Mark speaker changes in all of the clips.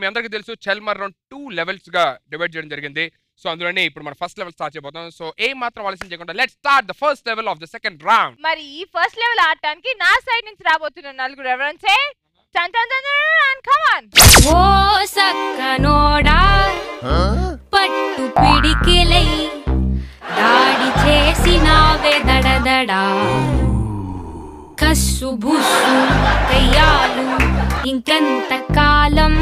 Speaker 1: మీ అందరికీ తెలుసు చెల్మర్ round 2 levels గా డివైడ్ చేయడం జరిగింది. సో అందులోనే ఇప్పుడు మన ఫస్ట్ లెవెల్ స్టార్ట్ చేయబోతాం. సో ఏం మాత్రం ఆలస్యం చేయకుండా let's start the first level of the second round.
Speaker 2: మరి ఈ ఫస్ట్ లెవెల్ ఆడటానికి నా సైడ్ నుంచి రాబోతున్న నలుగురు ఎవరంటే కమ్ ఆన్.
Speaker 3: ఓ సక్కనోడా పట్టు పిడికిలై దాడి చేసినావే దడదడా కస్సు బుస్సు కయ్యాలు ఇంకెంత కాలం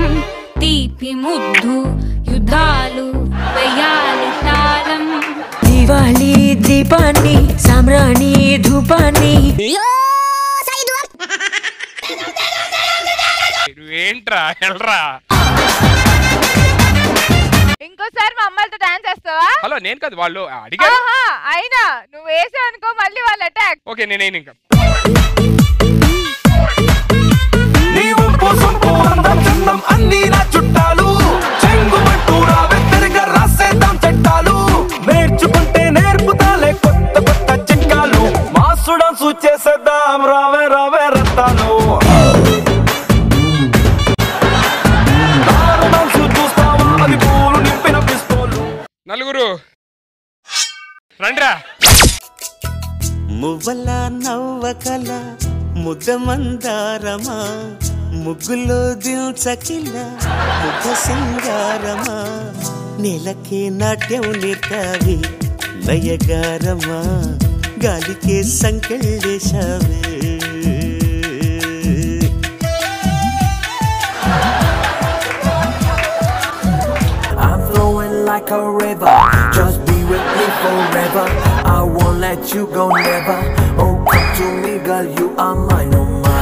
Speaker 3: తీపి ముద్దు యుద్ధాలు వెయ్యాలి తాళం దివాళీ దీపాన్ని సామ్రాణి ధూపాన్ని
Speaker 1: ఏంట్రా ఎల్రా
Speaker 2: ఇంకోసారి మా అమ్మాయిలతో డాన్స్ చేస్తావా?
Speaker 1: హలో నేను కాదు వాళ్ళు అడిగారు.
Speaker 2: అయినా నువ్వు వేసావు అనుకో మళ్ళీ వాళ్ళు అటాక్.
Speaker 1: ఓకే నేనేం ఇంకా
Speaker 4: అన్ని నా చుట్టాలు చెంగుమంటూ రావెత్తరిగా రాసేద్దాం చట్టాలు నేర్చుకుంటే నేర్పుతాలే కొత్త కొత్త చిట్కాలు మాసు డాన్సు చేసేద్దాం రావే రావే రత్తాలు డాన్సు చూస్తావా అది పూలు నింపిన పిస్తోలు.
Speaker 1: నలుగురు రండ్రా.
Speaker 5: మువ్వల నవ్వకల ముద్ద మందారమా ముగ్గులో దిల్చకిల ముద్ద సింగారమా నెలకే నాట్యం నేర్తావి నయగారమా గాలికే సంకెళ్ళేశావే
Speaker 4: I'm flowing like a river, just be with me forever. I won't let you go never. Oh, come to me, girl, you are mine, oh my.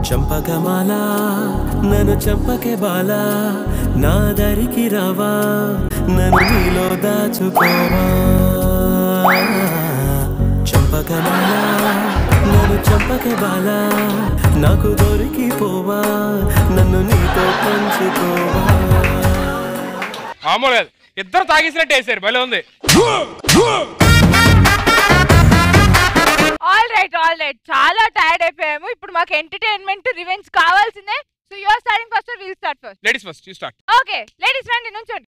Speaker 5: చంపకమాల నన్ను చంపకే బాల నా దరికి రావా నన్ను నీలో దాచుకోవా చంపకమాల నన్ను చంపకే బాల నాకు దొరికి పోవా నన్ను నీతో పంచుకోవా.
Speaker 1: మామూలు ఇద్దరు తాగేసినట్టు వేసారు భలే ఉంది.
Speaker 2: ఆల్ రైట్ చాలా టైర్డ్ అయిపోయాము. ఇప్పుడు మాకు ఎంటర్టైన్మెంట్ రివెంజ్ కావాల్సిందే. So you are starting first or will start first?
Speaker 1: Ladies first you start.
Speaker 2: Okay ladies రండి నుంచోండి.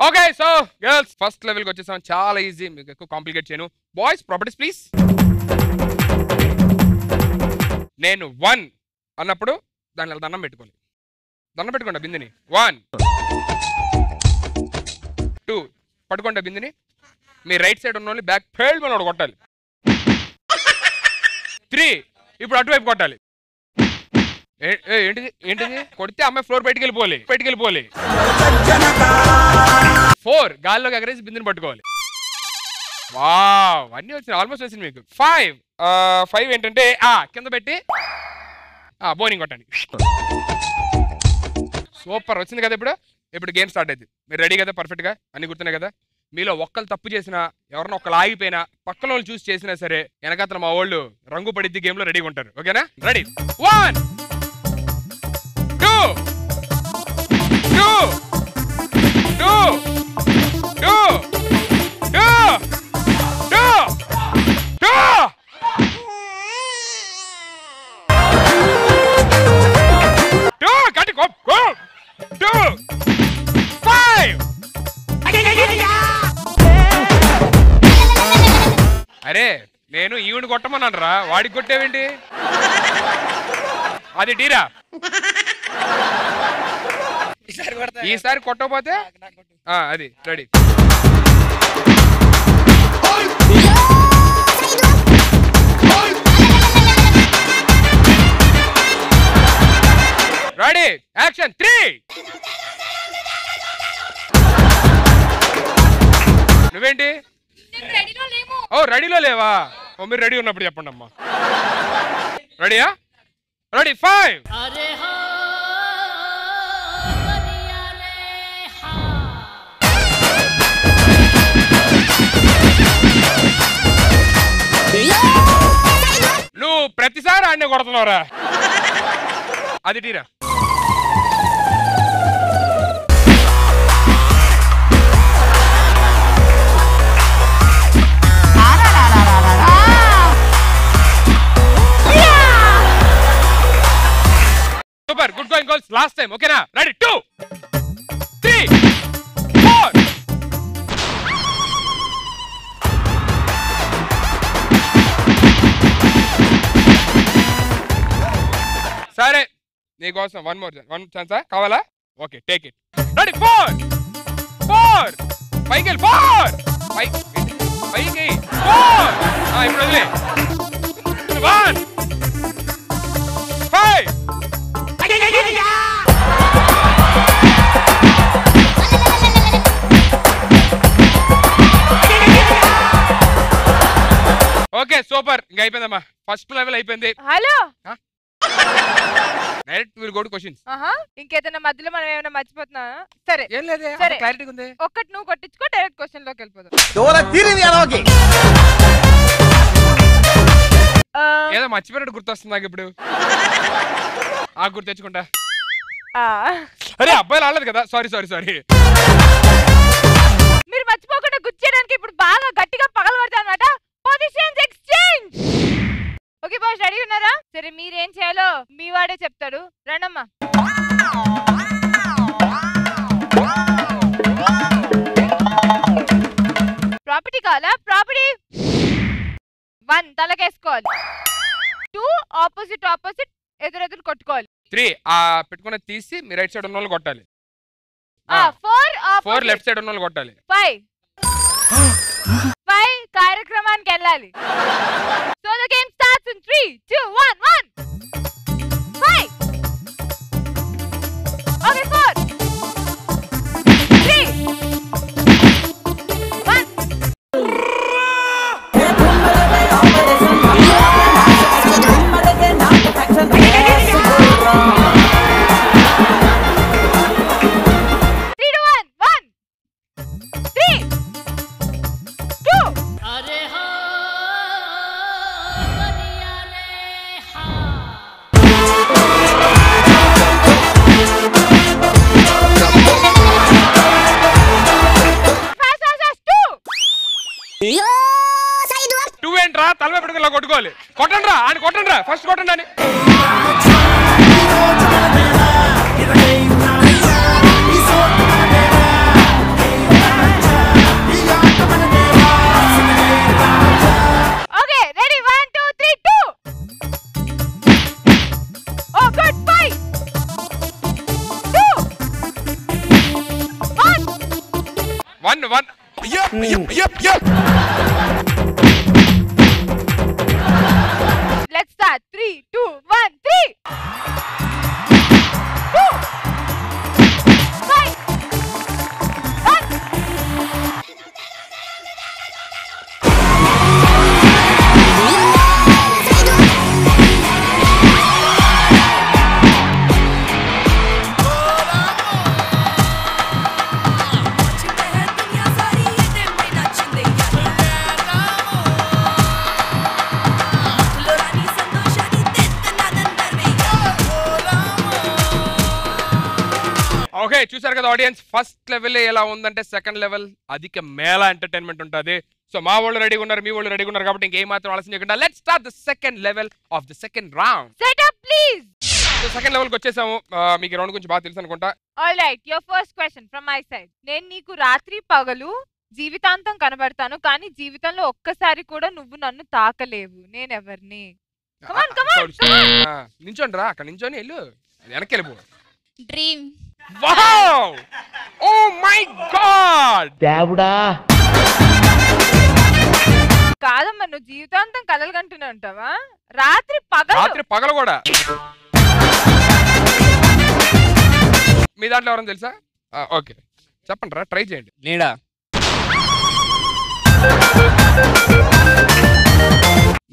Speaker 1: Okay so girls first level కి వచ్చేసాం. చాలా ఈజీ, మీకు ఎక్కువ కాంప్లికేట్ చేయను. Boys properties please. నేను 1 అన్నప్పుడు దాని దండం పెట్టుకోండి. దండం పెట్టుకోండి బిందుని. 1 2 పట్టుకోండి బిందుని. మీ రైట్ సైడ్ ఉన్న వాళ్ళు బ్యాక్ ఫెయిల్ మనోడు కొట్టాలి. 3 ఇప్పుడు అటువైపు కొట్టాలి. ఏంటిది ఏంటిది కొడితే అమ్మాయి ఫ్లోర్ బయటికి వెళ్ళిపోవాలి. 4 గాల్లోకి ఎగరేసి బిందుని పట్టుకోవాలి. వావ్ అన్నీ వచ్చినాయి, ఆల్మోస్ట్ వచ్చింది మీకు. 5 ఏంటంటే కింద పెట్టి బౌలింగ్ కొట్టండి. సూపర్ వచ్చింది కదా. ఇప్పుడు గేమ్ స్టార్ట్ అయింది. మీరు రెడీ కదా? పర్ఫెక్ట్ గా అన్ని గుర్తున్నాయి కదా? మీలో ఒక్కరు తప్పు చేసినా ఎవరన్నా ఒక్కరు ఆగిపోయినా పక్కన వాళ్ళు చూసి చేసినా సరే వెనకాతల మా వాళ్ళు రంగు పడిద్ది గేమ్ లో రెడీగా ఉంటారు. ఓకేనా? రెడీ 1 2 2 2 2 2 అరే నేను ఈవిని కొట్టమన్నాను రా, వాడికి కొట్టేవేంటి? అది డీరా. ఈసారి కొట్టకపోతే అది రెడీ. Ready action 3. నువ్వేంటి? ఓ రెడీలో లేవా? ఓ మీరు రెడీ ఉన్నప్పుడు చెప్పండి అమ్మా. రెడీయా? రెడీ 5. నువ్వు ప్రతిసారి ఆడినే కొడుతున్నావురా. అది టీరా. Super good going girls. Last time ఓకేనా రెడీ 2 3 4 సరే నీకోసం వన్ ఛాన్సా కావాలా ఓకే టేక్ ఇట్ రెడీ 4 పైకి 4 పైకి 4 ఇప్పుడు వదిలే 1 5 ఓకే సూపర్ ఇంకా అయిపోయిందమ్మా ఫస్ట్ లెవెల్ అయిపోయింది
Speaker 2: hello
Speaker 1: direct will go to questions
Speaker 2: ఇంకేదైనా మధ్యలో మనం ఏమైనా మర్చిపోతున్నా సరే
Speaker 1: ఏం లేదే
Speaker 2: సరే.
Speaker 1: క్లారిటీ ఉంది
Speaker 2: ఒక్కటి నువ్వు కొట్టించుకో డైరెక్ట్ క్వశ్చన్ లోకి వెళ్ళిపోదాం
Speaker 1: ఏదో మర్చిపోయినట్టు గుర్తొస్తుంది నాకు ఇప్పుడు గుర్తు తెచ్చుకుంటా అరే అబ్బాయిలు ఆడలేదు కదా సారీ
Speaker 2: మీరు మర్చిపోకుండా గుర్చేయడానికి ఇప్పుడు బాగా గట్టిగా పగలబడతా అన్నమాట positions exchange okay boys ready ఉన్నారా సరే మీరేం చేయాలో మీ వాడే చెప్తాడు రండమ్మా ప్రాపర్టీ కావాలా ప్రాపర్టీ 1 తలకేసుకోవాలి 2 ఆపోజిట్ ఎదురెదురు కొట్టుకోవాలి
Speaker 1: 3 పెట్టుకున్న తీసి మీ రైట్ సైడ్ ఉన్న వాళ్ళు కొట్టాలి
Speaker 2: 4
Speaker 1: లెఫ్ట్ సైడ్ ఉన్న వాళ్ళు కొట్టాలి
Speaker 2: 5 కార్యక్రమానికి వెళ్ళాలి so the game starts in 3 2 1 5 okay 4 3
Speaker 1: తలమే పెట్టుకుని కొట్టుకోవాలి కొట్టండి రా ఫస్ట్ కొట్టండి అని
Speaker 2: okay ready 1 2 3 2 oh good 5 2 1
Speaker 1: Yep.
Speaker 2: Let's start. 3 2 1 3 2 5
Speaker 1: okay చూసారు కదా ఆడియన్స్ ఫస్ట్ లెవెల్ ఎలా ఉందంటే సెకండ్ లెవెల్ అధిక మేళ ఎంటర్టైన్మెంట్ ఉంటుంది సో మా వాళ్ళు రెడీగా ఉన్నారు మీ వాళ్ళు రెడీగా ఉన్నారు కాబట్టి ఇంకేం మాత్రం ఆలస్యం చేయకుండా let's start the second level of the second round
Speaker 2: set up please
Speaker 1: so second level కి వచ్చేసాము మీకు రౌండ్ గురించి బాగా తెలుసు అనుకుంటా
Speaker 2: all right your first question from my side నేను నీకు రాత్రి పగలు జీవితాంతం కనబడతాను కానీ జీవితంలో ఒక్కసారి కూడా నువ్వు నన్ను తాకలేవు నేను ఎవరిని
Speaker 1: నించోండి రా అక్కడ నించోని వెళ్ళు వెనక్కి వెళ్ళిపో
Speaker 3: dream
Speaker 1: wow oh my god
Speaker 5: దేవుడా
Speaker 2: కాదమ్మా నువ్వు జీవితాంతం కలలు కంటూనే ఉంటావా రాత్రి పగలు
Speaker 1: కూడా మీ దాంట్లో ఎవరైనా తెలుసా ఓకే చెప్పండి రా ట్రై చేయండి
Speaker 6: నీడా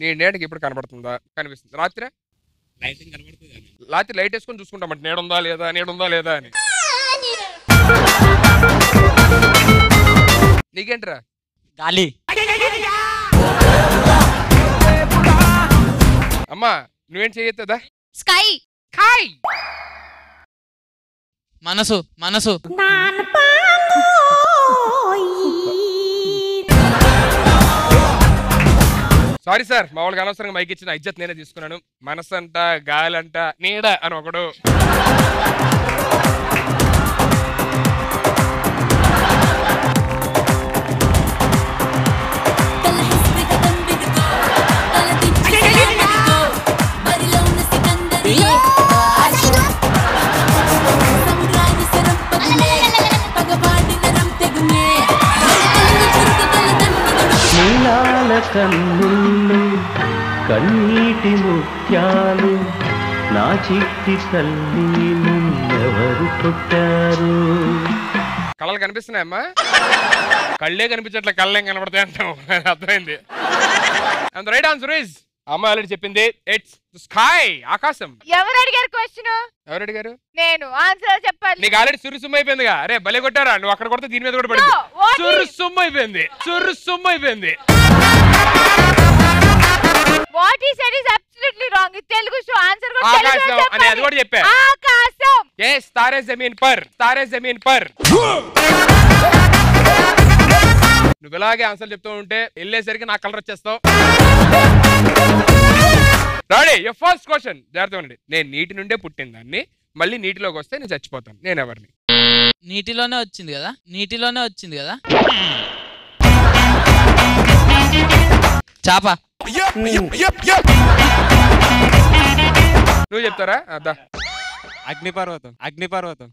Speaker 1: నీ నేటికి ఇప్పుడు కనబడుతుందా కనిపిస్తుంది రాత్రి లైట్ వేసుకొని చూసుకుంటామంటే నేడుందా లేదా అని నీకేంట్రా
Speaker 6: గాలి
Speaker 1: అమ్మా నువ్వేం చేయొద్దా
Speaker 3: స్కై
Speaker 6: మనసు
Speaker 1: సారీ సార్ మా వాళ్ళకి అనవసరంగా మైక్ ఇచ్చిన ఇజ్జత్ నేనే తీసుకున్నాను మనసు అంట గాలి అంట నీడ అని ఒకడు
Speaker 7: కన్నుల్లో కన్నీటి ముత్యాలు నా చిట్టి తల్లి నన్నెవరు కొట్టారు.
Speaker 1: కళలు కనిపిస్తున్నాయమ్మా? కళ్ళే కనిపించట్లే, కళ్ళేం కనబడతాయి అంటాం. అర్థమైంది. అండ్ రైట్ ఆన్సర్ ఇస్ అమ్మ ఆల్రెడీ చెప్పింది, ఇట్స్ స్కై, ఆకాశం.
Speaker 2: ఎవరు అడిగారు క్వశ్చన్?
Speaker 1: ఎవరు అడిగారు?
Speaker 2: నేను. ఆన్సర్ చెప్పాలి.
Speaker 1: నీకు ఆల్రెడీ సురుసుమ్మ అయిపోయిందిగా. అరే భలే కొట్టారా, నువ్వు అక్కడ కొడితే దీని మీద కూడా పడింది. సురుసుమ్మ అయిపోయింది, సురుసుమ్మ అయిపోయింది.
Speaker 2: What he said is absolutely wrong. ఇది తెలుగు షో. ఆన్సర్ కూడా
Speaker 1: ఆకాశం అని అది కూడా చెప్పా.
Speaker 2: ఆకాశం.
Speaker 1: yes తారే జమీన్ పర్, తారే జమీన్ పర్. నువ్వు ఇలాగే ఆన్సర్ చెప్తూ ఉంటే వెళ్ళేసరికి నాకు కలర్ వచ్చేస్తావు. రెడీ? Your first question. జాగ్రత్తగా ఉండండి. నేను నీటి నుండే పుట్టిన దాన్ని, మళ్ళీ నీటిలోకి వస్తే నేను చచ్చిపోతాను. నేను ఎవరిని?
Speaker 6: నీటిలోనే వచ్చింది కదా, నీటిలోనే వచ్చింది కదా. చాప.
Speaker 1: నువ్వు చెప్తారా? అదా
Speaker 8: అగ్నిపర్వతం. అగ్నిపర్వతం.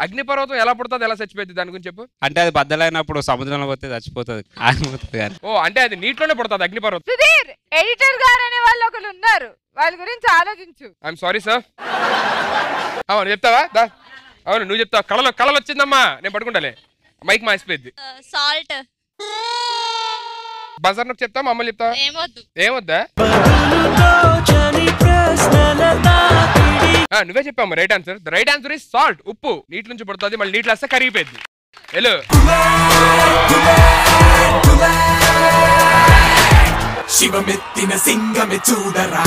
Speaker 1: అగ్నిపర్వతం ఎలా పుడుతుంది, ఎలా చచ్చిపోతుంది? దాని గురించి చెప్పు.
Speaker 8: అంటే అది బద్దలైనప్పుడు సముద్రంలో పోతే చచ్చిపోతుంది, ఆగిపోతుంది కానీ.
Speaker 1: ఓ అంటే అది నీటిలోనే పుడుతుంది అగ్నిపర్వతం.
Speaker 2: సుధీర్, ఎడిటర్ గారు అనే వాళ్ళు ఒకరు ఉన్నారు, వాళ్ళ గురించి ఆలోచించు.
Speaker 1: I'm sorry sir. అవును చెప్తావా? దా. అవును నువ్వు చెప్తావు. కళలు వచ్చిందమ్మా, నేను పడుకుంటాలే. మైక్ మాసిపోయింది.
Speaker 3: సాల్ట్.
Speaker 1: బజార్ నువ్వు చెప్తావు, మమ్మల్ని చెప్తావా? ఏమొద్దా? నువ్వే చెప్పాము right answer. The right answer is salt. ఉప్పు నీటి నుంచి పడుతుంది, మళ్ళీ నీటిలో వస్తే కరిగిపోయింది. హలో
Speaker 9: శివమెత్తిన సింగమె చూడరా.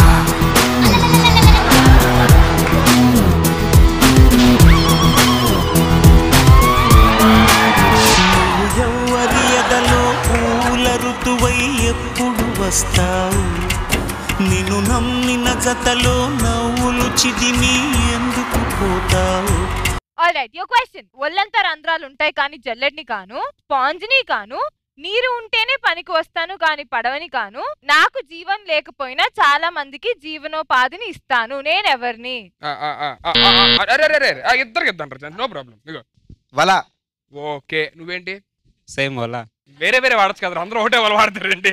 Speaker 5: పూల ఋతువై ఎప్పుడు వస్తావు, నిన్ను నమ్మిన జతలో నవ్వులు చిదిమి ఎందుకు పోతావు.
Speaker 2: Alright, your question. ఒళ్ళంతా రంధ్రాలు ఉంటాయి కానీ జల్లెడ్ని కాను, స్పాంజ్ని కాను, నీరు ఉంటేనే పనికి వస్తాను కానీ పడవని కాను, నాకు జీవం లేకపోయినా చాలా మందికి జీవనోపాధిని ఇస్తాను. నేనెవరిని?
Speaker 1: ఇద్దరికి ఇద్దాం, నో ప్రాబ్లం. ఇగో
Speaker 8: వల.
Speaker 1: ఓకే, నువ్వేంటి?
Speaker 8: సేమ్ వల.
Speaker 1: వేరే వేరే వాడచ్చు కదా, అందరూ ఒకటే వల వాడతారండి.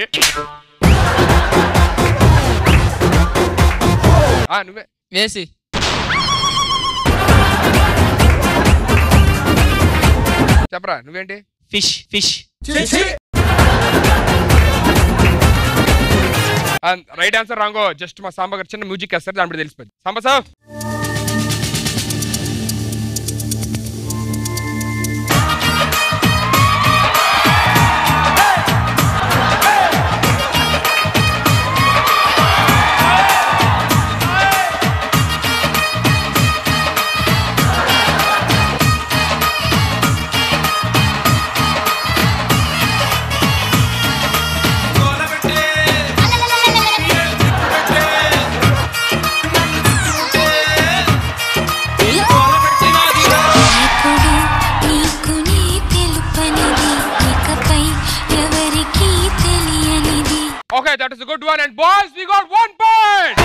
Speaker 1: నువ్వే
Speaker 6: వేసి.
Speaker 1: చెప్పరా నువ్వేంటి?
Speaker 6: ఫిష్. ఫిష్.
Speaker 1: రైట్ ఆన్సర్ రాంగో. జస్ట్ మా సాంబ గారు చిన్న మ్యూజిక్ వేస్తారు, దాని తెలిసిపోయింది. Samba sir Okay, that is a good one, and boys, we got 1 point.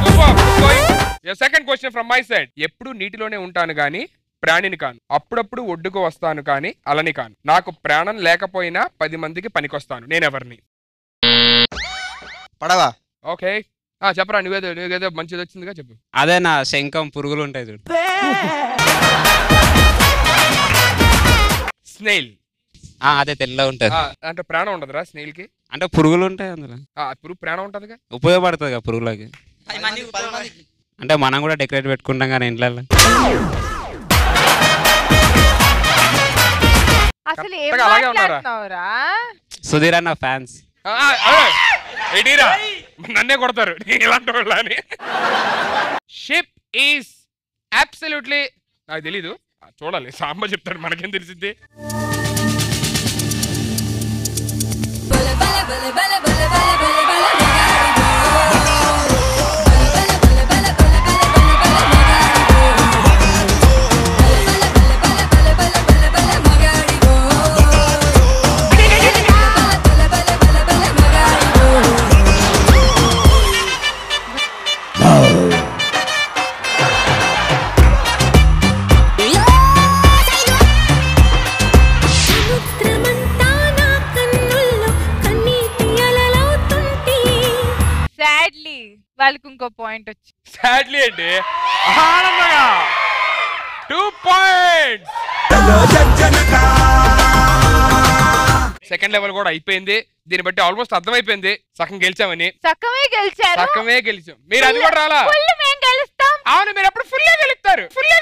Speaker 1: Super, going. Your second question from my side. ఎప్పుడు నీటిలోనే ఉంటాను గాని ప్రాణిని కాను, అప్పుడప్పుడు ఒడ్డుకు వస్తాను కానీ అలని కాను, నాకు ప్రాణం లేకపోయినా 10 మందికి పనికొస్తాను. నేనెవరిని?
Speaker 8: పడవ.
Speaker 1: ఓకే, చెప్పరా. నువ్వేదో మంచిది వచ్చిందిగా చెప్పు.
Speaker 8: అదే నా శంఖం, పురుగులు ఉంటాయి చూడు.
Speaker 1: స్నేల్.
Speaker 8: అదే తెల్ల ఉంటది.
Speaker 1: అంటే ప్రాణం ఉండదురా స్నేల్ కి?
Speaker 8: అంటే పురుగులు ఉంటాయి అందులో.
Speaker 1: పురుగు ప్రాణం ఉంటదిగా,
Speaker 8: ఉపయోగపడుతుంది కదా పురుగులకి. అంటే మనం కూడా డెకరేట్ పెట్టుకుంటాం కానీ ఇంట్లో. సుధీర్ అన్న ఫ్యాన్స్.
Speaker 1: నన్నే కొడతారు ఇలాంటి వాళ్ళని. షిప్ ఈస్ అబ్సల్యూట్లీ, నాకు తెలీదు, చూడాలి. సాంబ చెప్తాడు, మనకేం తెలిసింది.
Speaker 2: వాళ్ళకి ఇంకో పాయింట్ వచ్చి
Speaker 1: సాడ్లీ అండి ఆనందంగా 2 points. సెకండ్ లెవెల్ కూడా అయిపోయింది. దీన్ని బట్టి ఆల్మోస్ట్ అర్థమైపోయింది సగం గెలిచామని.
Speaker 2: సగమే గెలిచారు.
Speaker 1: సగమే గెలిచాం. మీరు అది కూడా రాలా.
Speaker 2: మేము గెలుస్తాం.
Speaker 1: అవును, మీరు అప్పుడు ఫుల్ గెలుస్తారు. ఫుల్